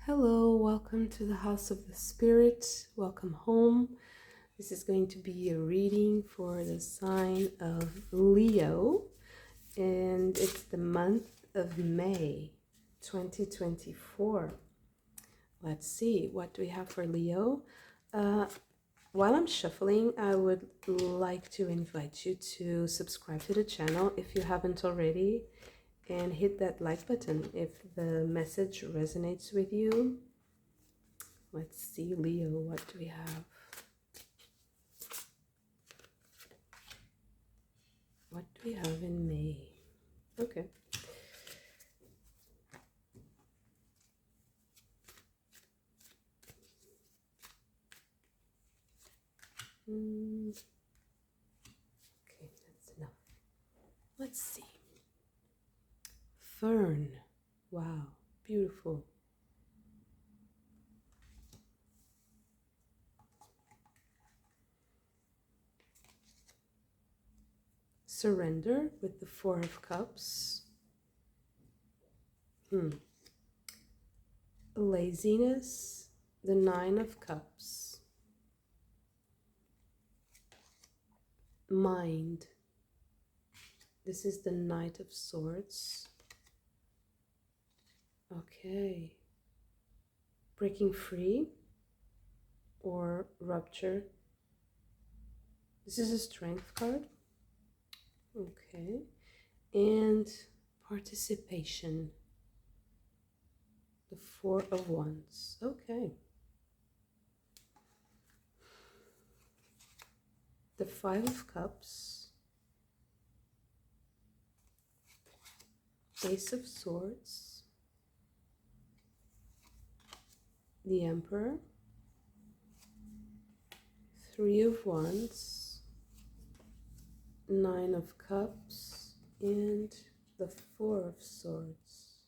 Hello, welcome to the House of the Spirit. Welcome home. This is going to be a reading for the sign of Leo, and it's the month of May 2024. Let's see, what do we have for Leo? While I'm shuffling, I would like to invite you to subscribe to the channel if you haven't already, and hit that like button if the message resonates with you. Let's see, Leo, what do we have? What do we have in May? Okay. Okay, that's enough. Let's see. Fern. Wow, beautiful. Surrender with the Four of Cups. Laziness, the Nine of Cups. Mind. This is the Knight of Swords. Okay. Breaking free or rupture. This is a Strength card. Okay. And participation. The Four of Wands. Okay. The Five of Cups. Ace of Swords. The Emperor. Three of Wands. Nine of Cups. And the Four of Swords.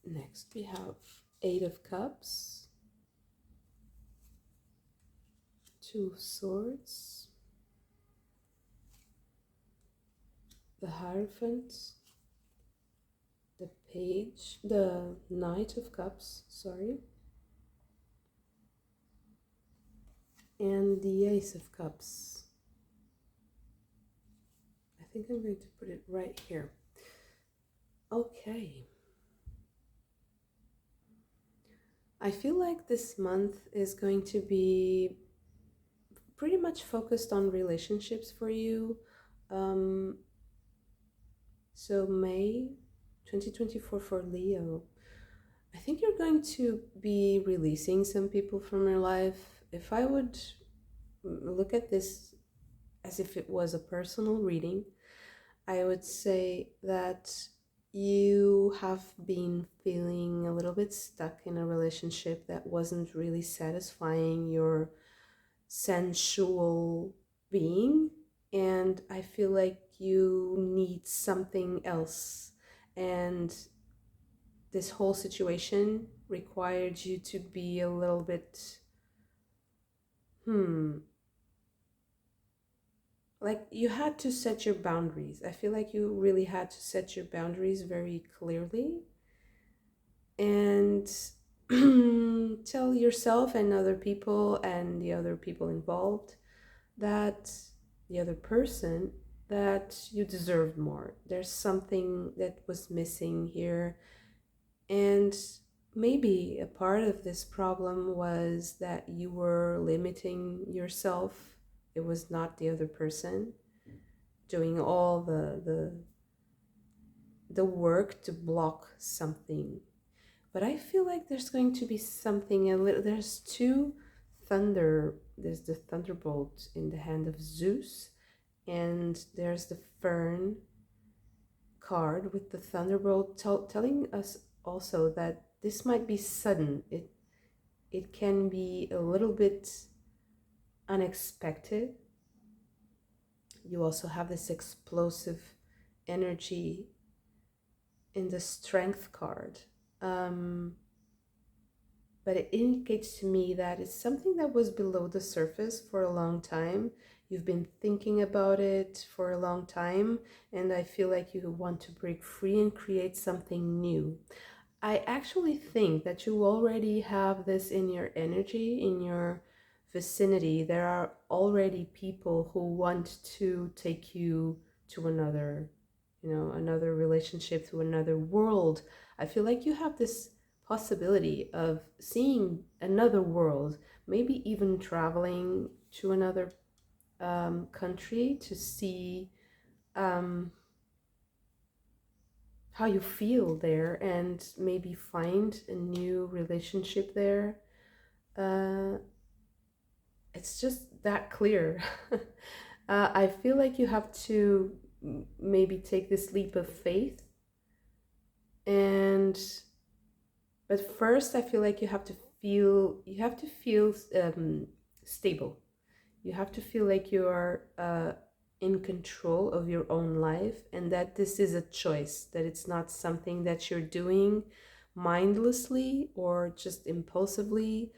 Next we have Eight of Cups. Two of Swords. The Hierophant. The Page. The Knight of Cups, sorry. And the Ace of Cups. I think I'm going to put it right here. Okay. I feel like this month is going to be pretty much focused on relationships for you. So May 2024 for Leo. I think you're going to be releasing some people from your life. If I would look at this as if it was a personal reading, I would say that you have been feeling a little bit stuck in a relationship that wasn't really satisfying your sensual being, and I feel like you need something else, and this whole situation required you to be a little bit like you had to set your boundaries. I feel like you really had to set your boundaries very clearly and tell yourself and other people and the other people involved, that the other person, that you deserved more. There's something that was missing here, and maybe a part of this problem was that you were limiting yourself. It was not the other person doing all the work to block something. But I feel like there's going to be something a little. There's there's the thunderbolt in the hand of Zeus, and there's the Fern card with the thunderbolt telling us also that this might be sudden. It can be a little bit unexpected. You also have this explosive energy in the Strength card. But it indicates to me that it's something that was below the surface for a long time. you've been thinking about it for a long time, and I feel like you want to break free and create something new. I actually think that you already have this in your energy, in your vicinity. There are already people who want to take you to another, another relationship, to another world. I feel like you have this possibility of seeing another world, maybe even traveling to another country to see um, how you feel there and maybe find a new relationship there. Uh, it's just that clear. I feel like you have to maybe take this leap of faith, and but first I feel like you have to feel stable. You have to feel like you are in control of your own life, and that this is a choice, that it's not something that you're doing mindlessly or just impulsively.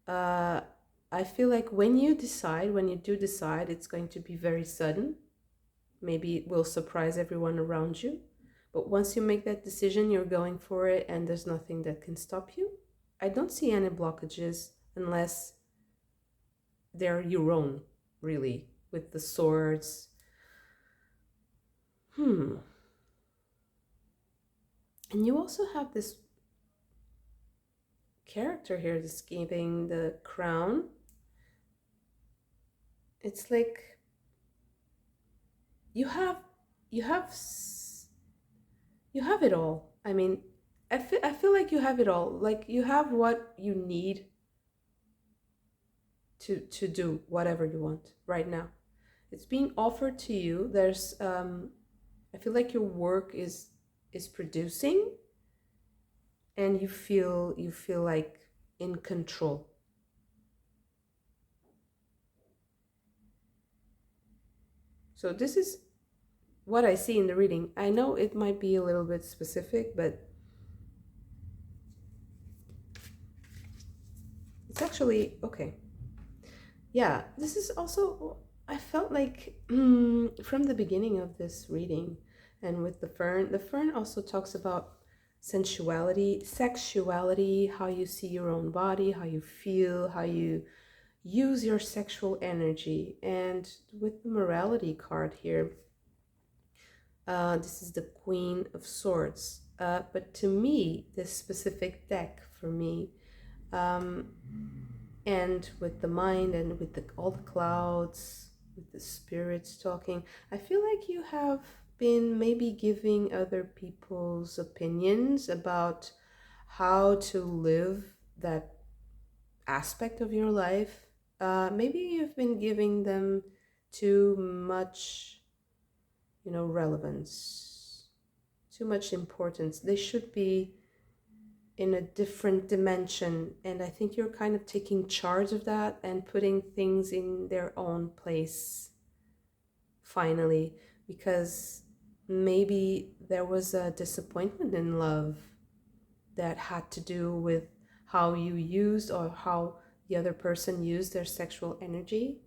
Uh, I feel like when you do decide, it's going to be very sudden. Maybe it will surprise everyone around you. But once you make that decision, you're going for it, and there's nothing that can stop you. I don't see any blockages unless they're your own, really, with the swords. And you also have this character here that's giving the crown. It's like you have you have you have it all. I mean, I feel like you have it all. Like you have what you need to do whatever you want right now. It's being offered to you. There's I feel like your work is producing, and you feel like in control. So this is what I see in the reading. I know it might be a little bit specific, but it's actually okay. Yeah, this is also, I felt like from the beginning of this reading, and with the fern also talks about sensuality, sexuality, how you see your own body, how you feel, how you use your sexual energy. And with the morality card here, this is the Queen of Swords. But to me, this specific deck for me, um, and with the mind and with all the clouds, with the spirits talking, I feel like you have been maybe giving other people's opinions about how to live that aspect of your life. Maybe you've been giving them too much, relevance, too much importance. They should be in a different dimension, and I think you're kind of taking charge of that and putting things in their own place finally, because maybe there was a disappointment in love that had to do with how you used or how the other person used their sexual energy.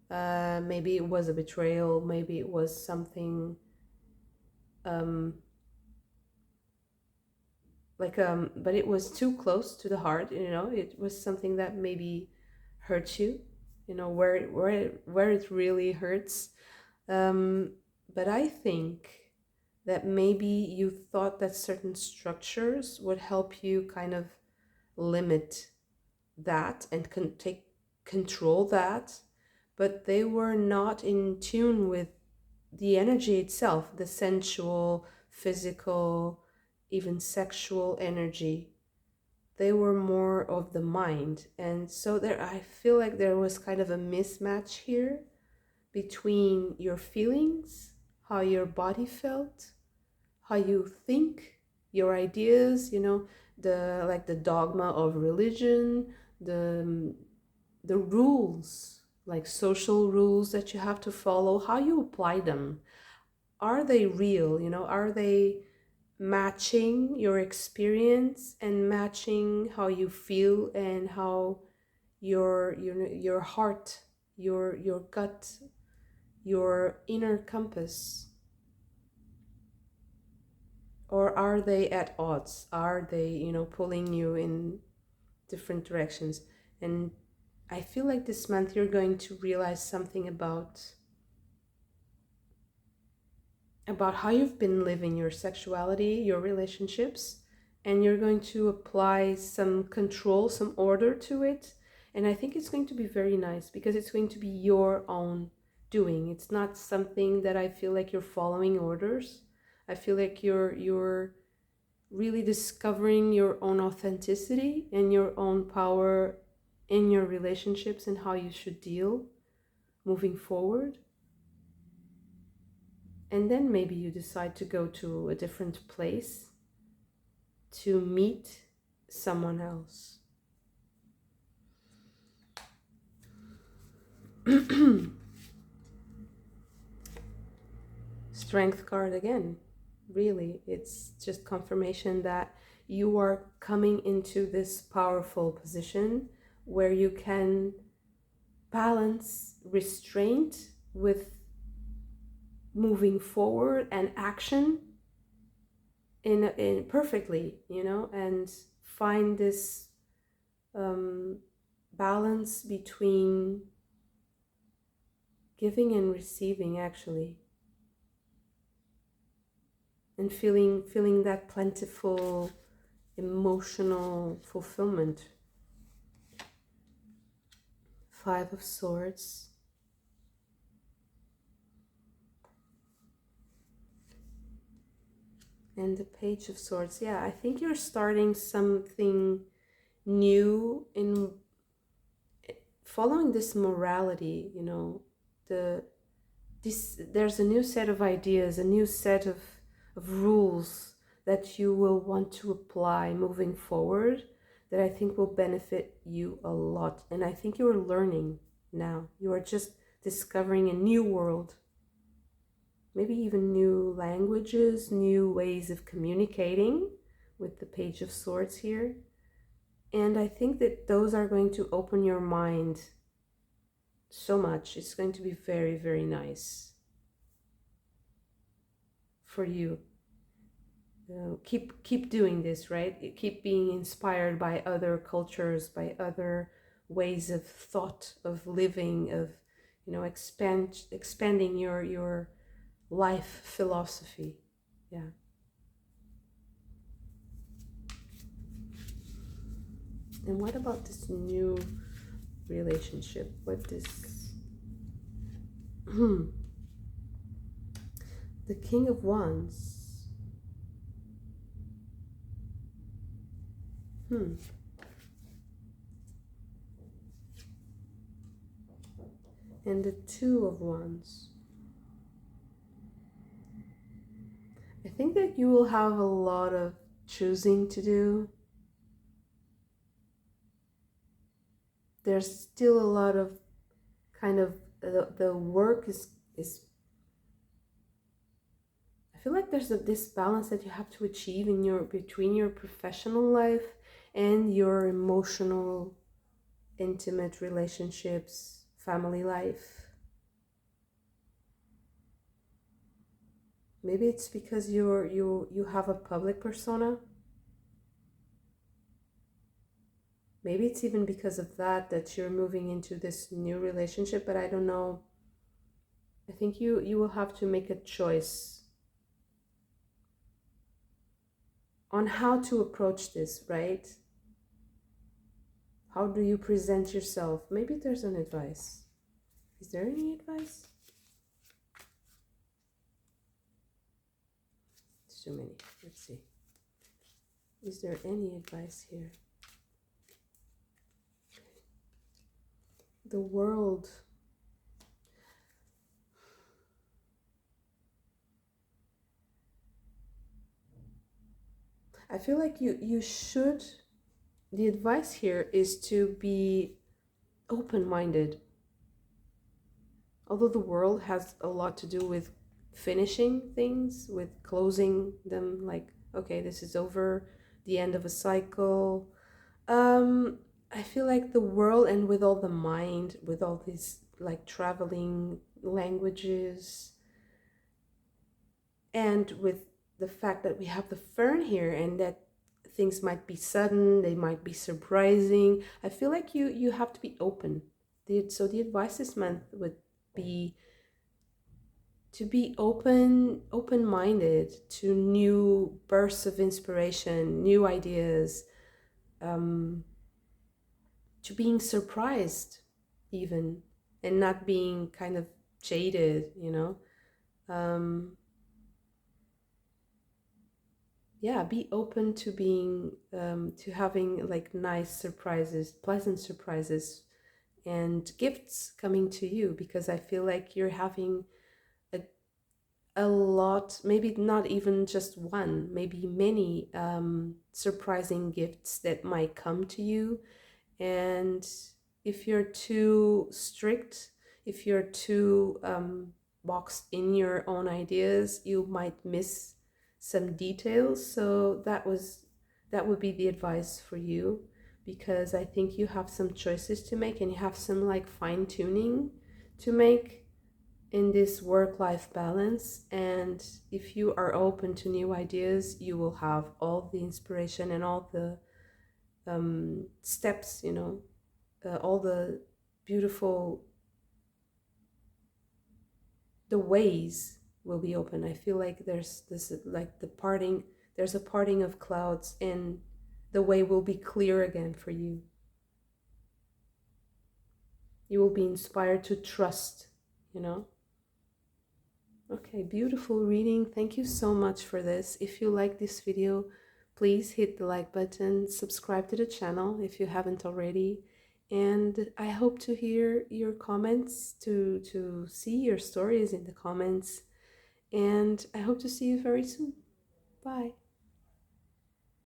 Maybe it was a betrayal, maybe it was something um, but it was too close to the heart. It was something that maybe hurt you, where it really hurts. But I think that maybe you thought that certain structures would help you kind of limit that and take control that, but they were not in tune with the energy itself, the sensual, physical, even sexual energy. They were more of the mind. And so I feel like there was kind of a mismatch here between your feelings, how your body felt, how you think, your ideas, the dogma of religion, the rules, like social rules that you have to follow, how you apply them. Are they real? Are they matching your experience and matching how you feel and how your heart your gut, your inner compass? Or are they at odds? Are they, pulling you in different directions? And I feel like this month you're going to realize something about how you've been living your sexuality, your relationships, and you're going to apply some control, some order to it. And I think it's going to be very nice because it's going to be your own doing. It's not something that I feel like you're following orders. I feel like you're really discovering your own authenticity and your own power in your relationships and how you should deal moving forward. And then maybe you decide to go to a different place to meet someone else. Strength card again. Really, it's just confirmation that you are coming into this powerful position where you can balance restraint with moving forward and action in perfectly, and find this balance between giving and receiving, actually, and feeling that plentiful emotional fulfillment. 5 of Swords. And the Page of Swords. Yeah, I think you're starting something new in following this morality, there's a new set of ideas, a new set of rules that you will want to apply moving forward that I think will benefit you a lot. And I think you are learning now. You are just discovering a new world. Maybe even new languages, new ways of communicating with the Page of Swords here. And I think that those are going to open your mind so much. It's going to be very, very nice for you. Keep doing this, right? Keep being inspired by other cultures, by other ways of thought, of living, of expanding your life philosophy. Yeah. And what about this new relationship? What this the King of Wands. And the Two of Wands. I think that you will have a lot of choosing to do. There's still a lot of kind of the work is I feel like there's this balance that you have to achieve in between your professional life and your emotional, intimate relationships, family life. Maybe it's because you have a public persona. Maybe it's even because of that you're moving into this new relationship, but I don't know. I think you will have to make a choice on how to approach this, right? How do you present yourself? Maybe there's an advice. Is there any advice? Too many. Let's see. Is there any advice here? The World. I feel like you should, the advice here is to be open-minded. Although the world has a lot to do with finishing things, with closing them, like, okay, this is over, the end of a cycle. I feel like the world, and with all the mind, with all these like traveling languages, and with the fact that we have the fern here and that things might be sudden, they might be surprising. I feel like you have to be open. So the advice this month would be to be open-minded to new bursts of inspiration, new ideas, to being surprised even, and not being kind of jaded, you know. Yeah, be open to being to having like nice surprises, pleasant surprises, and gifts coming to you, because I feel like you're having a lot, maybe not even just one, maybe many surprising gifts that might come to you. And if you're too strict, if you're too boxed in your own ideas, you might miss some details. So that would be the advice for you, because I think you have some choices to make and you have some like fine tuning to make in this work-life balance. And if you are open to new ideas, you will have all the inspiration and all the steps, you know, all the beautiful, the ways will be open. I feel like there's this, like the parting, there's a parting of clouds, and the way will be clear again for you. You will be inspired to trust, you know. Okay, beautiful reading. Thank you so much for this. If you like this video, please hit the like button, subscribe to the channel if you haven't already, and I hope to hear your comments, to see your stories in the comments, and I hope to see you very soon. Bye.